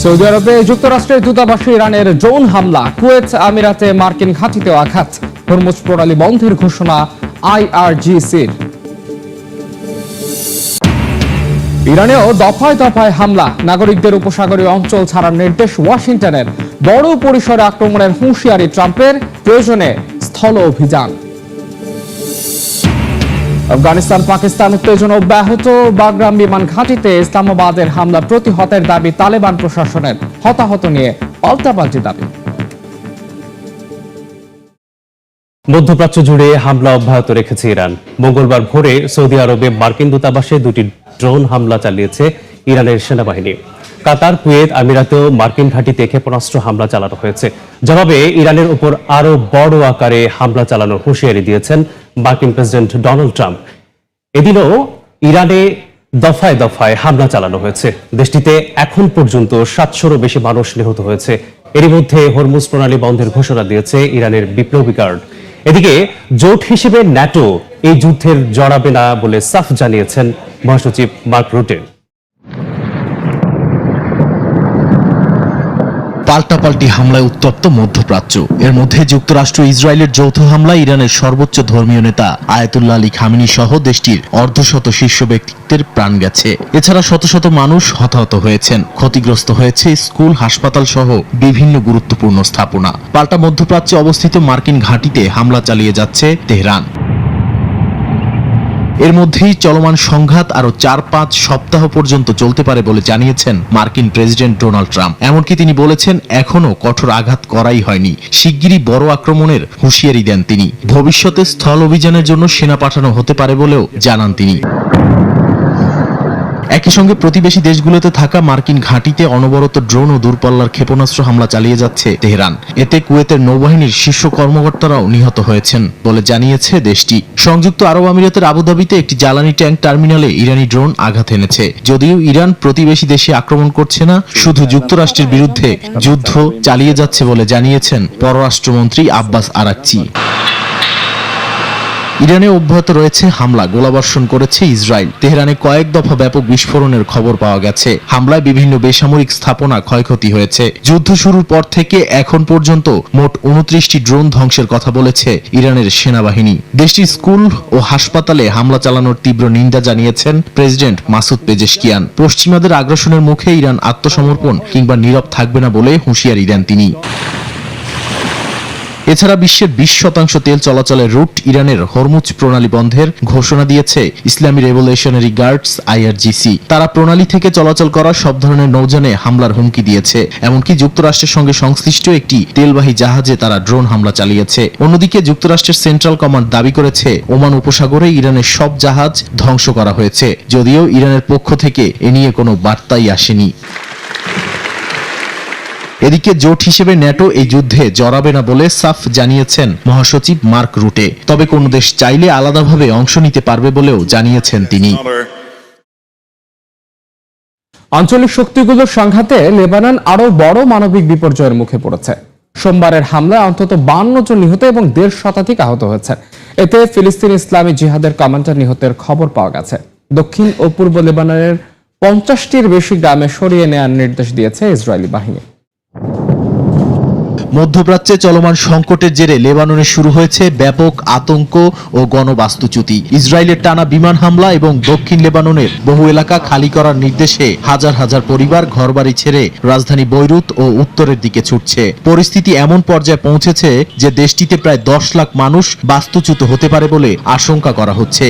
Saudi আরবে যুক্তরাষ্ট্রের দূতাবাসে ইরানের ড্রোন হামলা, কুয়েত আমিরাতে মার্কিন ঘাঁটিতেও আঘাত, হরমুজ প্রণালী বন্ধের ঘোষণা আইআরজিসির। ইরানেও দফায় দফায় হামলা, নাগরিকদের উপসাগরীয় অঞ্চল ছাড়ার নির্দেশ ওয়াশিংটনের, বড় পরিসরে আক্রমণের হুঁশিয়ারি ট্রাম্পের, প্রয়োজনে স্থল অভিযান। আফগানিস্তান পাকিস্তান উত্তেজনা অব্যাহত, বাগরাম বিমান ঘাঁটিতে ইসলামাবাদের হামলা প্রতিহতের দাবি তালেবান প্রশাসনের, হতাহত নিয়ে পাল্টাপাল্টি দাবি। মধ্যপ্রাচ্য জুড়ে হামলা অব্যাহত রেখেছে ইরান। মঙ্গলবার ভোরে সৌদি আরবে মার্কিন দূতাবাসে দুটি ড্রোন হামলা চালিয়েছে ইরানের সেনাবাহিনী। কাতার, কুয়েত আমিরাতেও মার্কিন ঘাঁটিতে ক্ষেপণাস্ত্র হামলা চালানো হয়েছে। জবাবে ইরানের উপর আরো বড় আকারে হামলা চালানোর হুঁশিয়ারি দিয়েছেন মার্কিন প্রেসিডেন্ট ডোনাল্ড ট্রাম্প। এদিনও ইরানে দফায় দফায় হামলা চালানো হয়েছে। দেশটিতে এখন পর্যন্ত 700-রও বেশি মানুষ নিহত হয়েছে। এরই মধ্যে হরমুজ প্রণালী বন্ধের ঘোষণা দিয়েছে ইরানের বিপ্লবী গার্ড। এদিকে জোট হিসেবে ন্যাটো এই যুদ্ধের জড়াবে না বলে সাফ জানিয়েছেন মহাসচিব মার্ক রুটে। পাল্টাপাল্টি হামলায় উত্তপ্ত মধ্যপ্রাচ্য। এর মধ্যে যুক্তরাষ্ট্র ইসরায়েলের যৌথ হামলায় ইরানের সর্বোচ্চ ধর্মীয় নেতা আয়াতুল্লাহ আলী খামেনি সহ দেশটির অর্ধশত শীর্ষ ব্যক্তিত্বের প্রাণ গেছে। এছাড়া শত শত মানুষ হতাহত হয়েছেন। ক্ষতিগ্রস্ত হয়েছে স্কুল, হাসপাতাল সহ বিভিন্ন গুরুত্বপূর্ণ স্থাপনা। পাল্টা মধ্যপ্রাচ্যে অবস্থিত মার্কিন ঘাঁটিতে হামলা চালিয়ে যাচ্ছে তেহরান। এর মধ্যেই চলমান সংঘাত আরো 4-5 সপ্তাহ পর্যন্ত চলতে পারে বলে জানিয়েছেন মার্কিন প্রেসিডেন্ট ডোনাল্ড ট্রাম্প। এমনকি তিনি বলেছেন, এখনো কঠোর আঘাত করাই হয়নি, শিগগিরই বড় আক্রমণের হুঁশিয়ারি দেন তিনি। ভবিষ্যতে স্থল অভিযানের জন্য সেনা পাঠানো হতে পারে বলেও জানান তিনি। একই সঙ্গে প্রতিবেশী দেশগুলোতে থাকা মার্কিন ঘাঁটিতে অনবরত ড্রোন ও দূরপাল্লার ক্ষেপণাস্ত্র হামলা চালিয়ে যাচ্ছে তেহরান। এতে কুয়েতের নৌবাহিনীর শীর্ষ কর্মকর্তারাও নিহত হয়েছেন বলে জানিয়েছে দেশটি। সংযুক্ত আরব আমিরাতের আবুধাবিতে একটি জ্বালানি ট্যাঙ্ক টার্মিনালে ইরানি ড্রোন আঘাত এনেছে। যদিও ইরান প্রতিবেশী দেশে আক্রমণ করছে না, শুধু যুক্তরাষ্ট্রের বিরুদ্ধে যুদ্ধ চালিয়ে যাচ্ছে বলে জানিয়েছেন পররাষ্ট্রমন্ত্রী আব্বাস আরাকচি। ইরানে অব্যাহত রয়েছে হামলা, গোলাবর্ষণ করেছে ইসরায়েল। তেহরানে কয়েক দফা ব্যাপক বিস্ফোরণের খবর পাওয়া গেছে। হামলায় বিভিন্ন বেসামরিক স্থাপনা ক্ষয়ক্ষতি হয়েছে। যুদ্ধ শুরুর পর থেকে এখন পর্যন্ত মোট 29টি ড্রোন ধ্বংসের কথা বলেছে ইরানের সেনাবাহিনী। দেশটির স্কুল ও হাসপাতালে হামলা চালানোর তীব্র নিন্দা জানিয়েছেন প্রেসিডেন্ট মাসুদ পেজেশকিয়ান। পশ্চিমাদের আগ্রাসনের মুখে ইরান আত্মসমর্পণ কিংবা নীরব থাকবে না বলে হুঁশিয়ারি দেন তিনি। এছাড়া বিশ্বের 20% তেল চলাচলের রুট ইরানের হরমুজ প্রণালী বন্ধের ঘোষণা দিয়েছে ইসলামী রেভলিউশনারি গার্ডস আইআরজিসি। তারা প্রণালী থেকে চলাচল করা সব ধরনের নৌযানে হামলার হুমকি দিয়েছে। এমনকি যুক্তরাষ্ট্রের সঙ্গে সংশ্লিষ্ট একটি তেলবাহী জাহাজে তারা ড্রোন হামলা চালিয়েছে। অন্যদিকে যুক্তরাষ্ট্রের সেন্ট্রাল কমান্ড দাবি করেছে ওমান উপসাগরে ইরানের সব জাহাজ ধ্বংস করা হয়েছে, যদিও ইরানের পক্ষ থেকে এ নিয়ে কোনো বার্তাই আসেনি। এদিকে জোট হিসেবে ন্যাটো এই যুদ্ধে জড়াবে না বলে সাফ জানিয়েছেন মহাসচিব মার্ক রুটে। তবে কোন দেশ চাইলে আলাদাভাবে অংশ নিতে পারবে বলেও জানিয়েছেন তিনি। আঞ্চলিক শক্তিগুলোর সংঘাতে লেবানন আরো বড় মানবিক বিপর্যয়ের মুখে পড়েছে। সোমবারের হামলায় অন্তত 52 জন নিহত এবং 1.5 শতাধিক আহত হয়েছে। এতে ফিলিস্তিন ইসলামী জিহাদের কমান্ডার নিহতের খবর পাওয়া গেছে। দক্ষিণ ও পূর্ব লেবাননের 50টির বেশি গ্রামে সরিয়ে নেওয়ার নির্দেশ দিয়েছে ইসরায়েলি বাহিনী। মধ্যপ্রাচ্যে চলমান সংকটের জেরে লেবাননে শুরু হয়েছে ব্যাপক আতঙ্ক ও গণবাস্তুচ্যুতি। ইসরায়েলের টানা বিমান হামলা এবং দক্ষিণ লেবাননের বহু এলাকা খালি করার নির্দেশে হাজার হাজার পরিবার ঘরবাড়ি ছেড়ে রাজধানী বৈরুত ও উত্তরের দিকে ছুটছে। পরিস্থিতি এমন পর্যায়ে পৌঁছেছে যে দেশটিতে প্রায় 10 লাখ মানুষ বাস্তুচ্যুত হতে পারে বলে আশঙ্কা করা হচ্ছে।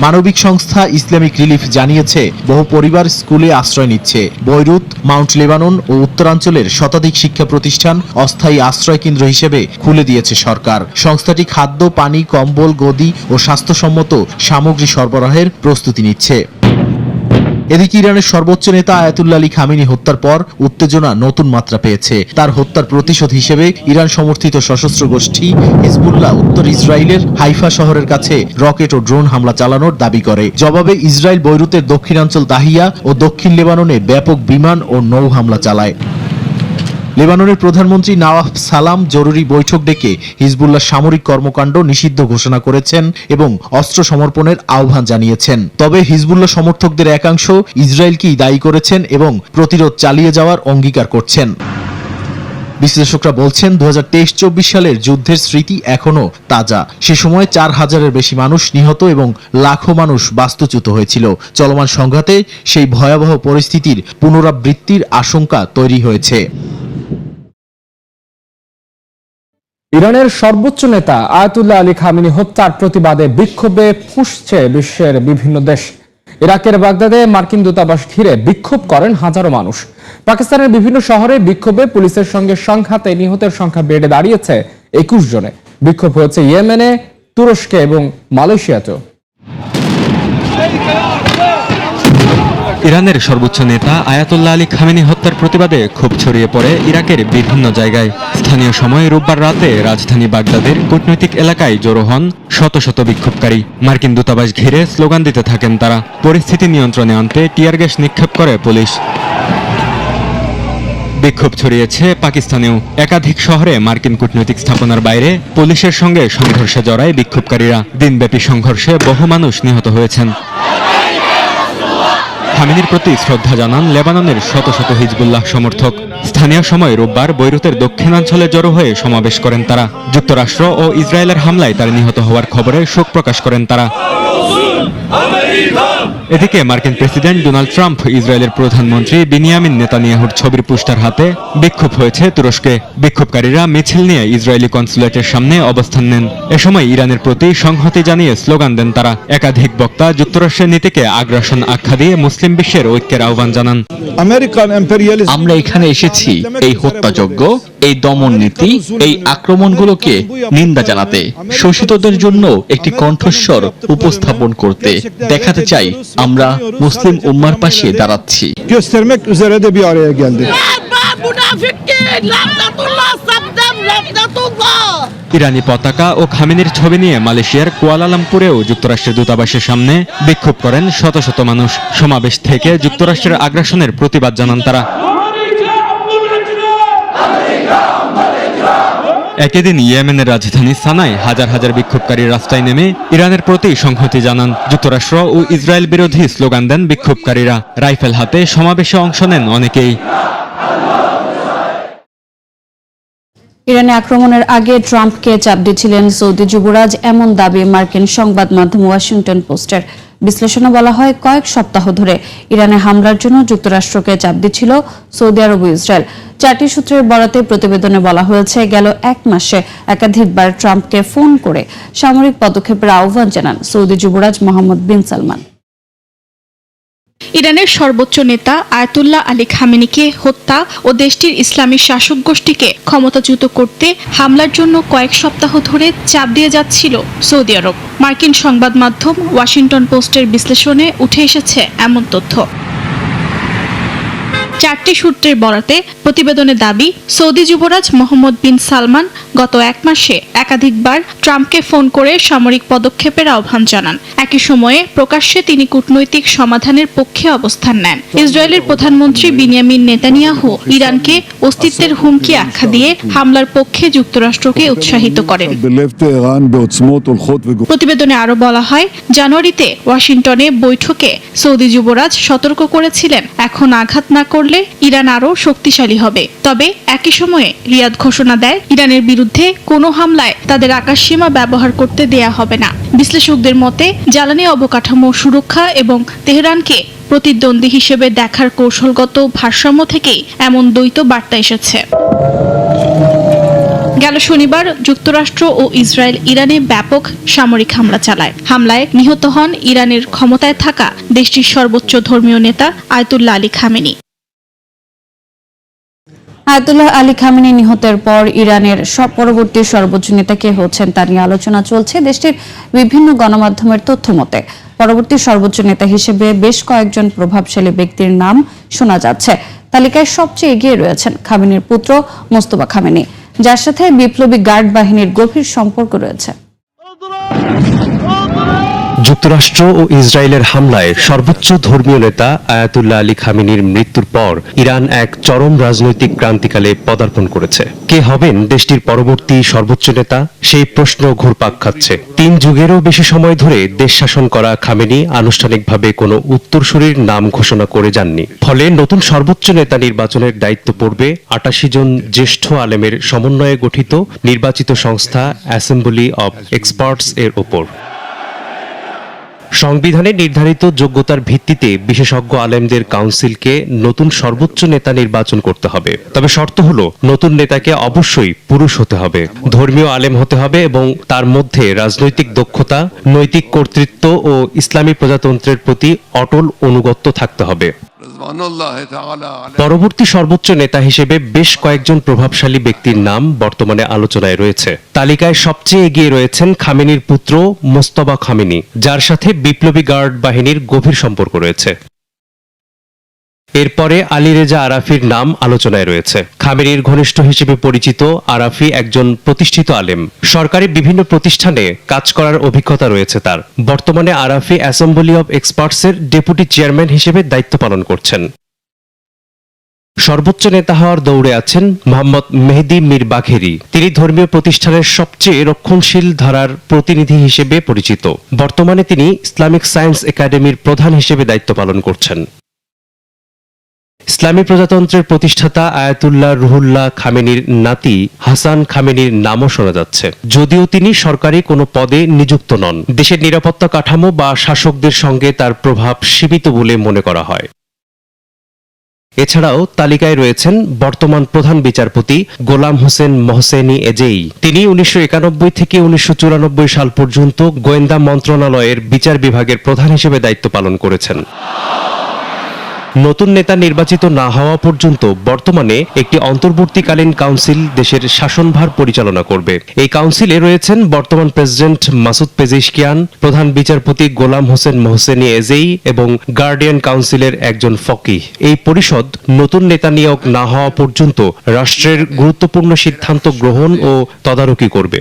মানবিক সংস্থা ইসলামিক রিলিফ জানিয়েছে, বহু পরিবার স্কুলে আশ্রয় নিচ্ছে। বৈরুত, মাউন্ট লেবানন ও উত্তরাঞ্চলের শতাধিক শিক্ষা প্রতিষ্ঠান অস্থায়ী আশ্রয় কেন্দ্র হিসেবে খুলে দিয়েছে সরকার। সংস্থাটি খাদ্য, পানি, কম্বল, গদি ও স্বাস্থ্যসম্মত সামগ্রী সরবরাহের প্রস্তুতি নিচ্ছে। এদিকে ইরানের সর্বোচ্চ নেতা আয়াতুল্লাহ আলী খামেনি হত্যার পর উত্তেজনা নতুন মাত্রা পেয়েছে। তার হত্যার প্রতিশোধ হিসেবে ইরান সমর্থিত সশস্ত্র গোষ্ঠী হিজবুল্লাহ উত্তর ইসরায়েলের হাইফা শহরের কাছে রকেট ও ড্রোন হামলা চালানোর দাবি করে। জবাবে ইসরায়েল বৈরুতের দক্ষিণাঞ্চল দাহিয়া ও দক্ষিণ লেবাননে ব্যাপক বিমান ও নৌ হামলা চালায়। লেবাননের প্রধানমন্ত্রী নওয়াফ সালাম জরুরি বৈঠক ডেকে হিজবুল্লাহ সামরিক কর্মকাণ্ড নিষিদ্ধ ঘোষণা করেছেন এবং অস্ত্র সমর্পণের আহ্বান জানিয়েছেন। তবে হিজবুল্লাহ সমর্থকদের একাংশ ইসরায়েলকেই দায়ী করেছেন এবং প্রতিরোধ চালিয়ে যাওয়ার অঙ্গীকার করছেন। বিশ্লেষকরা বলছেন 2023-24 সালের যুদ্ধের স্মৃতি এখনো তাজা। সে সময় 4000-এর বেশি মানুষ নিহত এবং লাখো মানুষ বাস্তুচ্যুত হয়েছিল। চলমান সংঘাতে সেই ভয়াবহ পরিস্থিতির পুনরাবৃত্তির আশঙ্কা তৈরি হয়েছে। ইরানের সর্বোচ্চ নেতা আয়াতুল্লাহ আলী খামেনি হত্যার প্রতিবাদে বিক্ষোভে ফুঁসছে বিশ্বের বিভিন্ন দেশ। ইরাকের বাগদাদে মার্কিন দূতাবাস ঘিরে বিক্ষোভ করেন হাজারো মানুষ। পাকিস্তানের বিভিন্ন শহরে বিক্ষোভে পুলিশের সঙ্গে সংঘাতে নিহতের সংখ্যা বেড়ে দাঁড়িয়েছে 21 জনে। বিক্ষোভ হয়েছে ইয়েমেনে, তুরস্কে এবং মালয়েশিয়াতেও। ইরানের সর্বোচ্চ নেতা আয়াতুল্লাহ আলী খামেনি হত্যার প্রতিবাদে ক্ষোভ ছড়িয়ে পড়ে ইরাকের বিভিন্ন জায়গায়। স্থানীয় সময় রোববার রাতে রাজধানী বাগদাদের কূটনৈতিক এলাকায় জড়ো হন শত শত বিক্ষোভকারী। মার্কিন দূতাবাস ঘিরে স্লোগান দিতে থাকেন তারা। পরিস্থিতি নিয়ন্ত্রণে আনতে টিয়ার গ্যাস নিক্ষেপ করে পুলিশ। বিক্ষোভ ছড়িয়েছে পাকিস্তানেও। একাধিক শহরে মার্কিন কূটনৈতিক স্থাপনার বাইরে পুলিশের সঙ্গে সংঘর্ষে জড়ায় বিক্ষোভকারীরা। দিনব্যাপী সংঘর্ষে বহু মানুষ নিহত হয়েছেন। খামেনির প্রতি শ্রদ্ধা জানান লেবাননের শত শত হিজবুল্লাহ সমর্থক। স্থানীয় সময় রোববার বৈরুতের দক্ষিণাঞ্চলে জড়ো হয়ে সমাবেশ করেন তারা। যুক্তরাষ্ট্র ও ইসরায়েলের হামলায় তার নিহত হওয়ার খবরে শোক প্রকাশ করেন তারা। এদিকে মার্কিন প্রেসিডেন্ট ডোনাল্ড ট্রাম্প ইসরায়েলের প্রধানমন্ত্রী বিনিয়ামিন নেতানিয়াহুর ছবির পোস্টার হাতে বিক্ষোভ হয়েছে তুরস্কে। বিক্ষোভকারীরা মিছিল নিয়ে ইসরায়েলি কনসুলেটের সামনে অবস্থান নেন। এ সময় ইরানের প্রতি সংহতি জানিয়ে স্লোগান দেন তারা। একাধিক বক্তা যুক্তরাষ্ট্রের নীতিকে আগ্রাসন আখ্যা দিয়ে মুসলিম বিশ্বের ঐক্যের আহ্বান জানান। আমরা এখানে এসেছি এই হত্যাযজ্ঞ, এই দমন নীতি, এই আক্রমণগুলোকে নিন্দা জানাতে, শোষিতদের জন্য একটি কণ্ঠস্বর উপস্থাপন করতে, দেখাতে চাই আমরা মুসলিম উম্মার পাশে দাঁড়াচ্ছি। ইরানি পতাকা ও খামেনির ছবি নিয়ে মালয়েশিয়ার কুয়ালালামপুরেও যুক্তরাষ্ট্রের দূতাবাসের সামনে বিক্ষোভ করেন শত শত মানুষ। সমাবেশ থেকে যুক্তরাষ্ট্রের আগ্রাসনের প্রতিবাদ জানান তারা। একই দিন ইয়েমেনের রাজধানী সানায় হাজার হাজার বিক্ষোভকারী রাস্তায় নেমে ইরানের প্রতি সংহতি জানান। যুক্তরাষ্ট্র ও ইসরায়েল বিরোধী স্লোগান দেন বিক্ষোভকারীরা। রাইফেল হাতে সমাবেশে অংশ নেন অনেকেই। ইরানে আক্রমণের আগে ট্রাম্পকে চাপ দিচ্ছিলেন সৌদি যুবরাজ, এমন দাবি মার্কিন সংবাদ মাধ্যম ওয়াশিংটন পোস্টের। বিশ্লেষণে বলা হয়, কয়েক সপ্তাহ ধরে ইরানে হামলার জন্য যুক্তরাষ্ট্রকে চাপ দিচ্ছিল সৌদি আরব ও ইসরায়েল। 4টি সূত্রের বরাতে প্রতিবেদনে বলা হয়েছে, গেল 1 মাসে একাধিকবার ট্রাম্পকে ফোন করে সামরিক পদক্ষেপের আহ্বান জানান সৌদি যুবরাজ মোহাম্মদ বিন সালমান। ইরানের সর্বোচ্চ নেতা আয়াতুল্লাহ আলী খামেনিকে হত্যা ও দেশটির ইসলামী শাসক গোষ্ঠীকে ক্ষমতাচ্যুত করতে হামলার জন্য কয়েক সপ্তাহ ধরে চাপ দিয়ে যাচ্ছিল সৌদি আরব। মার্কিন সংবাদ মাধ্যম ওয়াশিংটন পোস্টের বিশ্লেষণে উঠে এসেছে এমন তথ্য। 4টি সূত্রের বরাতে প্রতিবেদনে দাবি, সৌদি যুবরাজ মোহাম্মদ বিন সালমান গত 1 মাসে একাধিকবার ট্রাম্পকে ফোন করে সামরিক পদক্ষেপের আহ্বান জানান। একই সময়ে প্রকাশ্যে তিনি কূটনৈতিক সমাধানের পক্ষে অবস্থান নেন। ইসরায়েলের প্রধানমন্ত্রী বিনিয়ামিন নেতানিয়াহু ইরানকে অস্তিত্বের হুমকি আখ্যা দিয়ে হামলার পক্ষে যুক্তরাষ্ট্রকে উৎসাহিত করেন। প্রতিবেদনে আরো বলা হয়, জানুয়ারিতে ওয়াশিংটনে বৈঠকে সৌদি যুবরাজ সতর্ক করেছিলেন, এখন আঘাত না করলে ইরান আরো শক্তিশালী হবে। তবে একই সময়ে রিয়াদ ঘোষণা দেয়, ইরানের বিরুদ্ধে কোনো হামলায় তাদের আকাশসীমা ব্যবহার করতে দেয়া হবে না। বিশ্লেষকদের মতে, জ্বালানি অবকাঠামো সুরক্ষা এবং তেহরানকে প্রতিদ্বন্দ্বী হিসেবে দেখার কৌশলগত ভারসাম্য থেকেই এমন দ্বৈত বার্তা এসেছে। গেল শনিবার যুক্তরাষ্ট্র ও ইসরায়েল ইরানে ব্যাপক সামরিক হামলা চালায়। হামলায় নিহত হন ইরানের ক্ষমতায় থাকা দেশটির সর্বোচ্চ ধর্মীয় নেতা Ayatollah Ali Khamenei. Ayatollah Ali Khamenei নিহতের পর ইরানের পরবর্তী সর্বোচ্চ নেতা কে হচ্ছেন তা নিয়ে আলোচনা চলছে দেশটির বিভিন্ন গণমাধ্যমের তথ্য মতে। পরবর্তী সর্বোচ্চ নেতা হিসেবে বেশ কয়েকজন প্রভাবশালী ব্যক্তির নাম শোনা যাচ্ছে। তালিকায় সবচেয়ে এগিয়ে রয়েছেন খামেনির পুত্র মোস্তফা খামেনি, যার সাথে বিপ্লবী গার্ড বাহিনীর গভীর সম্পর্ক রয়েছে। যুক্তরাষ্ট্র ও ইসরায়েলের হামলায় সর্বোচ্চ ধর্মীয় নেতা আয়াতুল্লাহ আলী খামেনির মৃত্যুর পর ইরান এক চরম রাজনৈতিক ক্রান্তিকালে পদার্পণ করেছে। কে হবেন দেশটির পরবর্তী সর্বোচ্চ নেতা, সেই প্রশ্ন ঘুরপাক খাচ্ছে। 3 যুগেরও বেশি সময় ধরে দেশ শাসন করা খামেনি আনুষ্ঠানিকভাবে কোনো উত্তরসূরির নাম ঘোষণা করে যাননি। ফলে নতুন সর্বোচ্চ নেতা নির্বাচনের দায়িত্ব পড়বে 88 জন জ্যেষ্ঠ আলেমের সমন্বয়ে গঠিত নির্বাচিত সংস্থা অ্যাসেম্বলি অব এক্সপার্টস এর ওপর। সংবিধানে নির্ধারিত যোগ্যতার ভিত্তিতে বিশেষজ্ঞ আলেমদের কাউন্সিলকে নতুন সর্বোচ্চ নেতা নির্বাচন করতে হবে। তবে শর্ত হলো নতুন নেতাকে অবশ্যই পুরুষ হতে হবে, ধর্মীয় আলেম হতে হবে এবং তার মধ্যে রাজনৈতিক দক্ষতা, নৈতিক কর্তৃত্ব ও ইসলামী প্রজাতন্ত্রের প্রতি অটল অনুগত্য থাকতে হবে। পরবর্তী সর্বোচ্চ নেতা হিসেবে বেশ কয়েকজন প্রভাবশালী ব্যক্তির নাম বর্তমানে আলোচনায় রয়েছে। তালিকায় সবচেয়ে এগিয়ে রয়েছেন খামেনির পুত্র মোস্তফা খামেনি, যার সাথে বিপ্লবী গার্ড বাহিনীর গভীর সম্পর্ক রয়েছে। এরপরে আলী রেজা আরাফির নাম আলোচনায় রয়েছে। খামেনির ঘনিষ্ঠ হিসেবে পরিচিত আরাফি একজন প্রতিষ্ঠিত আলেম, সরকারি বিভিন্ন প্রতিষ্ঠানে কাজ করার অভিজ্ঞতা রয়েছে তার। বর্তমানে আরাফি অ্যাসেম্বলি অব এক্সপার্টসের ডেপুটি চেয়ারম্যান হিসেবে দায়িত্ব পালন করছেন। সর্বোচ্চ নেতা হওয়ার দৌড়ে আছেন মোহাম্মদ মেহেদী মীর বাঘেরি। তিনি ধর্মীয় প্রতিষ্ঠানের সবচেয়ে রক্ষণশীল ধারার প্রতিনিধি হিসেবে পরিচিত। বর্তমানে তিনি ইসলামিক সায়েন্স একাডেমির প্রধান হিসেবে দায়িত্ব পালন করছেন। ইসলামী প্রজাতন্ত্রের প্রতিষ্ঠাতা আয়াতুল্লাহ রুহুল্লাহ খামেনির নাতি হাসান খামেনির নামও শোনা যাচ্ছে, যদিও তিনি সরকারি কোনো পদে নিযুক্ত নন। দেশের নিরাপত্তা কাঠামো বা শাসকদের সঙ্গে তার প্রভাব সীমিত বলে মনে করা হয়। এছাড়াও তালিকায় রয়েছেন বর্তমান প্রধান বিচারপতি গোলাম হোসেন মহসেনী এজেই। তিনি 1991 থেকে 1994 সাল পর্যন্ত গোয়েন্দা মন্ত্রণালয়ের বিচার বিভাগের প্রধান হিসেবে দায়িত্ব পালন করেছেন। নতুন নেতা নির্বাচিত না হওয়া পর্যন্ত বর্তমানে একটি অন্তর্বর্তীকালীন কাউন্সিল দেশের শাসনভার পরিচালনা করবে। এই কাউন্সিলে রয়েছেন বর্তমান প্রেসিডেন্ট মাসুদ পেজিশকিয়ান, প্রধান বিচারপতি গোলাম হোসেন মহসেনী এজেই এবং গার্ডিয়ান কাউন্সিলের একজন ফকিহ। এই পরিষদ নতুন নেতা নিয়োগ না হওয়া পর্যন্ত রাষ্ট্রের গুরুত্বপূর্ণ সিদ্ধান্ত গ্রহণ ও তদারকি করবে।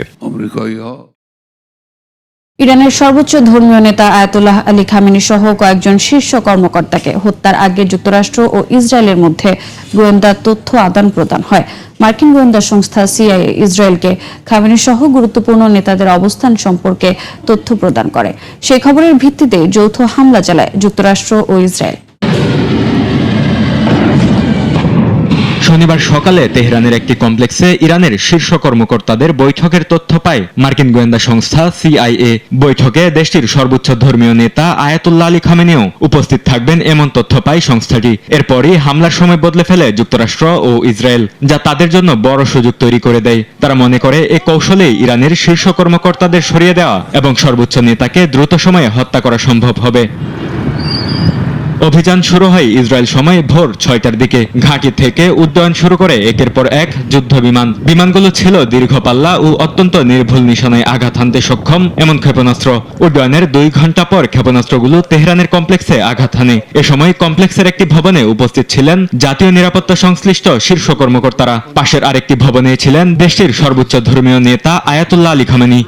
ইরানের সর্বোচ্চ ধর্মীয় নেতা আয়াতুল্লাহ আলী খামেনি সহ কয়েকজন শীর্ষ কর্মকর্তাকে হত্যার আগে যুক্তরাষ্ট্র ও ইসরায়েলের মধ্যে গোয়েন্দা তথ্য আদান প্রদান হয়। মার্কিন গোয়েন্দা সংস্থা সিআইএ ইসরায়েলকে খামেনি সহ গুরুত্বপূর্ণ নেতাদের অবস্থান সম্পর্কে তথ্য প্রদান করে। সেই খবরের ভিত্তিতে যৌথ হামলা চালায় যুক্তরাষ্ট্র ও ইসরায়েল। শনিবার সকালে তেহরানের একটি কমপ্লেক্সে ইরানের শীর্ষ কর্মকর্তাদের বৈঠকের তথ্য পায় মার্কিন গোয়েন্দা সংস্থা সিআইএ। বৈঠকে দেশটির সর্বোচ্চ ধর্মীয় নেতা আয়াতুল্লাহ আলী খামেনিও উপস্থিত থাকবেন এমন তথ্য পায় সংস্থাটি। এরপরই হামলার সময় বদলে ফেলে যুক্তরাষ্ট্র ও ইসরায়েল, যা তাদের জন্য বড় সুযোগ তৈরি করে দেয়। তারা মনে করে এ কৌশলেই ইরানের শীর্ষ কর্মকর্তাদের সরিয়ে দেওয়া এবং সর্বোচ্চ নেতাকে দ্রুত সময়ে হত্যা করা সম্ভব হবে। অভিযান শুরু হয় ইসরায়েল সময় ভোর 6টার দিকে। ঘাঁটি থেকে উড্ডয়ন শুরু করে একের পর এক যুদ্ধ বিমান। বিমানগুলো ছিল দীর্ঘ পাল্লা ও অত্যন্ত নির্ভুল নিশানায় আঘাত হানতে সক্ষম এমন ক্ষেপণাস্ত্র। উড্ডয়নের 2 ঘন্টা পর ক্ষেপণাস্ত্রগুলো তেহরানের কমপ্লেক্সে আঘাত হানে। এ সময় কমপ্লেক্সের একটি ভবনে উপস্থিত ছিলেন জাতীয় নিরাপত্তা সংশ্লিষ্ট শীর্ষ কর্মকর্তারা। পাশের আরেকটি ভবনে ছিলেন দেশটির সর্বোচ্চ ধর্মীয় নেতা আয়াতুল্লাহ আলী খামেনি।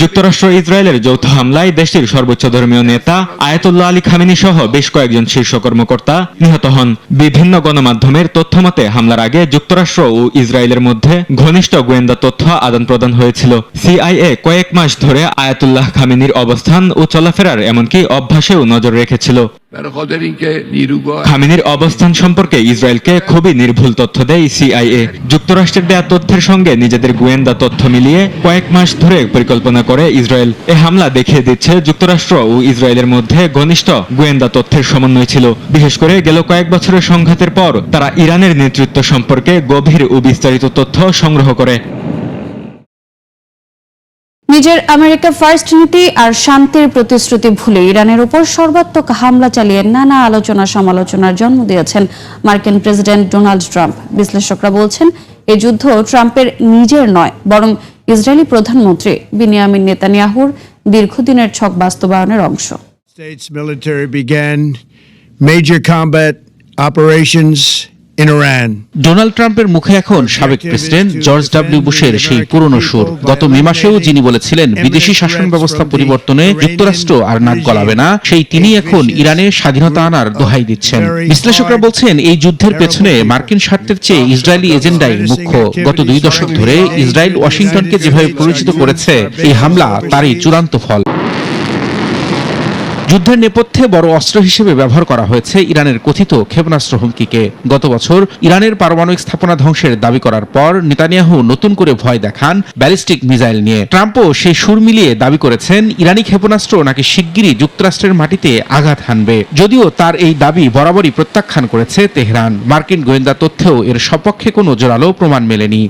যুক্তরাষ্ট্র ইসরায়েলের যৌথ হামলায় দেশটির সর্বোচ্চ ধর্মীয় নেতা আয়াতুল্লাহ আলী খামেনি সহ বেশ কয়েকজন শীর্ষ কর্মকর্তা নিহত হন। বিভিন্ন গণমাধ্যমের তথ্যমতে হামলার আগে যুক্তরাষ্ট্র ও ইসরায়েলের মধ্যে ঘনিষ্ঠ গোয়েন্দা তথ্য আদান প্রদান হয়েছিল। সিআইএ কয়েক মাস ধরে আয়াতুল্লাহ খামেনির অবস্থান ও চলাফেরার এমনকি অভ্যাসেও নজর রেখেছিল। খামেনির অবস্থান সম্পর্কে ইসরায়েলকে খুবই নির্ভুল তথ্য দেয় সিআইএ। যুক্তরাষ্ট্রের দেয়া তথ্যের সঙ্গে নিজেদের গোয়েন্দা তথ্য মিলিয়ে কয়েক মাস ধরে পরিকল্পনা করে ইসরায়েল। এ হামলা দেখিয়ে দিচ্ছে যুক্তরাষ্ট্র ও ইসরায়েলের মধ্যে ঘনিষ্ঠ গোয়েন্দা তথ্যের সমন্বয় ছিল। বিশেষ করে গেল কয়েক বছরের সংঘাতের পর তারা ইরানের নেতৃত্ব সম্পর্কে গভীর ও বিস্তারিত তথ্য সংগ্রহ করে। নিজের আমেরিকা ফার্স্ট নীতি আর শান্তির প্রতিশ্রুতি ভুলে ইরানের উপর সর্বাত্মক হামলা চালিয়ে নানা আলোচনা সমালোচনার জন্ম দিয়েছেন মার্কিন প্রেসিডেন্ট ডোনাল্ড ট্রাম্প। বিশ্লেষকরা বলছেন এই যুদ্ধ ট্রাম্পের নিজের নয়, বরং ইসরায়েলি প্রধানমন্ত্রী বিনিয়ামিন নেতানিয়াহুর দীর্ঘদিনের ছক বাস্তবায়নের অংশ। States military began major combat operations in Iran. Donald ট্রাম্পের মুখে এখন সাবেক প্রেসিডেন্ট জর্জ ডব্লিউ বুশের সেই পুরনো সুর। গত মে মাসেও যিনি বলেছিলেন বিদেশি শাসন ব্যবস্থা পরিবর্তনে যুক্তরাষ্ট্র আর নাক গলাবে না, সেই তিনি এখন ইরানে স্বাধীনতা আনার দোহাই দিচ্ছেন। বিশ্লেষকরা বলছেন এই যুদ্ধের পেছনে মার্কিন স্বার্থের চেয়ে ইসরায়েলি এজেন্ডাই মুখ্য। গত 2 দশক ধরে ইসরায়েল ওয়াশিংটনকে যেভাবে পরিচিত করেছে, এই হামলা তারই চূড়ান্ত ফল। যুদ্ধের নেপথ্যে বড় অস্ত্র হিসেবে ব্যবহার করা হয়েছে ইরানের কথিত ক্ষেপণাস্ত্র হুমকিকে। গত বছর ইরানের পারমাণবিক স্থাপনা ধ্বংসের দাবি করার পর নেতানিয়াহু নতুন করে ভয় দেখান ব্যালিস্টিক মিসাইল নিয়ে। ট্রাম্পও সেই সুর মিলিয়ে দাবি করেছেন ইরানি ক্ষেপণাস্ত্র নাকি শিগগিরই যুক্তরাষ্ট্রের মাটিতে আঘাত হানবে, যদিও তার এই দাবি বরাবরই প্রত্যাখ্যান করেছে তেহরান। মার্কিন গোয়েন্দা তথ্যেও এর সপক্ষে কোনো জোরালো প্রমাণ মেলেনি।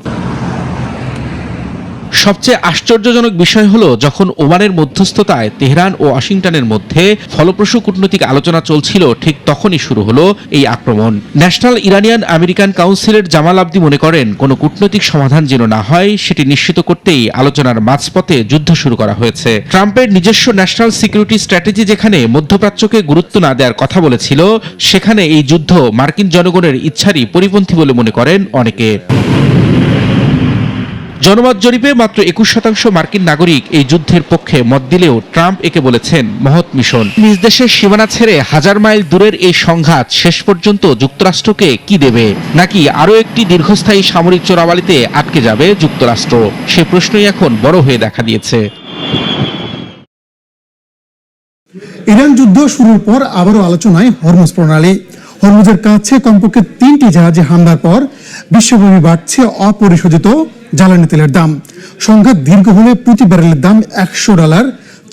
সবচেয়ে আশ্চর্যজনক বিষয় হলো, যখন ওমানের মধ্যস্থতায় তেহরান ও ওয়াশিংটনের মধ্যে ফলপ্রসূ কূটনৈতিক আলোচনা চলছিল, ঠিক তখনই শুরু হলো এই আক্রমণ। ন্যাশনাল ইরানিয়ান আমেরিকান কাউন্সিলের জামাল আবদি মনে করেন, কোনো কূটনৈতিক সমাধান যেন না হয় সেটি নিশ্চিত করতেই আলোচনার মাঝপথে যুদ্ধ শুরু করা হয়েছে। ট্রাম্পের নিজস্ব ন্যাশনাল সিকিউরিটি স্ট্র্যাটেজি যেখানে মধ্যপ্রাচ্যকে গুরুত্ব না দেওয়ার কথা বলেছিল, সেখানে এই যুদ্ধ মার্কিন জনগণের ইচ্ছারই পরিপন্থী বলে মনে করেন অনেকে। জনমত জরিপে মাত্র 21% মার্কিন নাগরিক এই যুদ্ধের পক্ষে মত দিলেও ট্রাম্প একে বলেছেন মহৎ মিশন। নিজ দেশের সীমানা ছেড়ে 1000 মাইল দূরের এই সংঘাত শেষ পর্যন্ত যুক্তরাষ্ট্রকে কি দেবে, নাকি আরও একটি দীর্ঘস্থায়ী সামরিক চোরাবালিতে আটকে যাবে যুক্তরাষ্ট্র? সে প্রশ্নই এখন বড় হয়ে দেখা দিয়েছে। ইরান যুদ্ধ শুরুর পর আবারও আলোচনায় হরমুজ প্রণালী। হরমুজের কাছে কমপক্ষে 3টি জাহাজে হামলার পর বিশ্বব্যাপী বাড়ছে অপরিশোধিত জ্বালানি তেলের দাম। সংঘাত দীর্ঘ হলে প্রতি ব্যারেলের দাম $100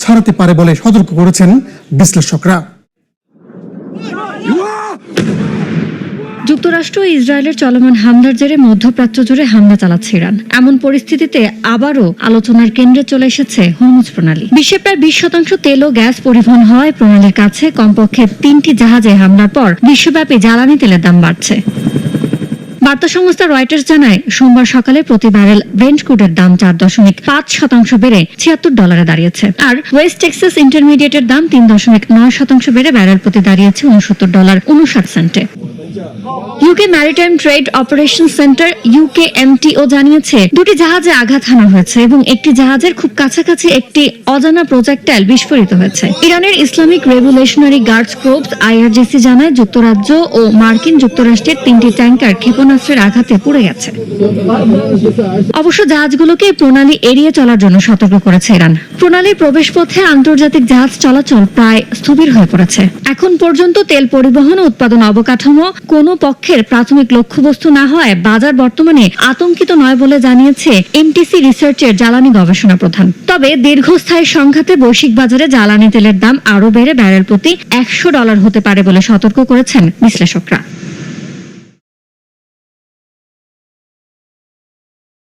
ছাড়াতে পারে বলে সতর্ক করেছেন বিশ্লেষকরা। যুক্তরাষ্ট্র ও ইসরায়েলের চলমান হামলার জেরে মধ্যপ্রাচ্য জুড়ে হামলা চালাচ্ছে ইরান। এমন পরিস্থিতিতে আবারও আলোচনার কেন্দ্রে চলে এসেছে হরমুজ প্রণালী। বিশ্বে প্রায় 20% তেল ও গ্যাস পরিবহন হয় প্রণালীর কাছে কমপক্ষে 3টি জাহাজে হামলার পর বিশ্বব্যাপী জ্বালানি তেলের দাম বাড়ছে। বার্তা সংস্থা রয়টার্স জানায়, সোমবার সকালে প্রতি ব্যারেল ব্রেন্ট ক্রুডের দাম 4.5% বেড়ে $76 দাঁড়িয়েছে। আর ওয়েস্ট টেক্সাস ইন্টারমিডিয়েটের দাম 3.9% বেড়ে ব্যারেল প্রতি দাঁড়িয়েছে $69.59। UK maritime trade operation centre UKMTO জানিয়েছে 2টি জাহাজে আঘাত হানা হয়েছে এবং একটি জাহাজের খুব কাছাকাছি একটি অজানা প্রজেক্টাইল বিস্ফোরিত হয়েছে। ইরানের Islamic revolutionary guards crops IRGC জানায়, যুক্তরাজ্য ও মার্কিন যুক্তরাষ্ট্রের 3টি ট্যাঙ্কার ক্ষেপণাস্ত্রের আঘাতে পুড়ে গেছে। অবশ্য জাহাজগুলোকে প্রণালী এড়িয়ে চলার জন্য সতর্ক করেছে ইরান। প্রণালীর প্রবেশপথে আন্তর্জাতিক জাহাজ চলাচল প্রায় স্থবির হয়ে পড়েছে। এখন পর্যন্ত তেল পরিবহন ও উৎপাদন অবকাঠামো কোনো পক্ষের প্রাথমিক লক্ষ্যবস্তু না হয় বাজার বর্তমানে আতঙ্কিত নয় বলে জানিয়েছে MTC রিসার্চের জ্বালানি গবেষণা প্রধান। তবে দীর্ঘস্থায়ী সংঘাতে বৈশ্বিক বাজারে জ্বালানি তেলের দাম আরও বেড়ে ব্যারেল প্রতি $100 হতে পারে বলে সতর্ক করেছেন বিশ্লেষকরা।